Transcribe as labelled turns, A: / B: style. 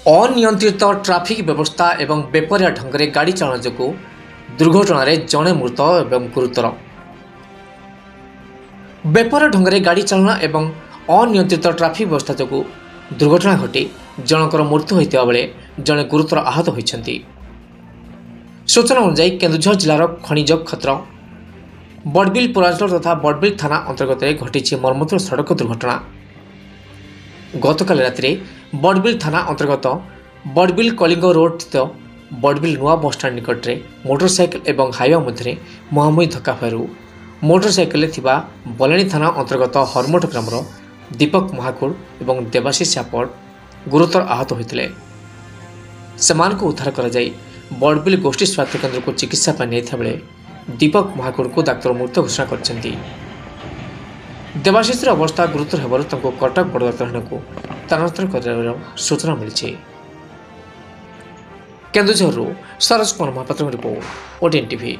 A: अनियंत्रित ट्राफिक व्यवस्था एवं बेपरिया ढंग से गाड़ी चालन जो दुर्घटन जड़े मृत एवं गुरुतर। बेपरिया ढंग से गाड़ी चालन एवं अनियंत्रित ट्राफिक व्यवस्था जो दुर्घटना घटी जनकर मृत्यु होता बेले जड़े गुरुतर आहत होती। सूचना अनुसार केन्दुझर जिलार खनिज क्षेत्र बड़बिल पौरांचल तथा बड़बिल थाना अंतर्गत घटी मर्मन्तुल सड़क दुर्घटना। गतकाल राति बड़बिल थाना अंतर्गत बड़बिल कलिंग रोड स्थित बड़बिल नुआ बसस्टाण्ड निकट में मोटरसाइकेल और हाईवे मध्य मुहांमुही धक्का हेबारु मोटरसाइकेल बलाणी थाना अंतर्गत हरमठ ग्रामर दीपक महाकुड़ और देवाशीष चापड़ गुरुतर आहत होते उद्धार कर बड़बिल गोष्ठी स्वास्थ्य केन्द्र को चिकित्सा बेले दीपक महाकुड़ को डाक्तर मृत घोषणा कर देवाशीष अवस्था गुरुतर होबारु कटक बड़ डाक्तखाना को स्थानांतर कर सूचना मिली। Keonjhar Saroj Kumar Mahapatra report, OTN TV.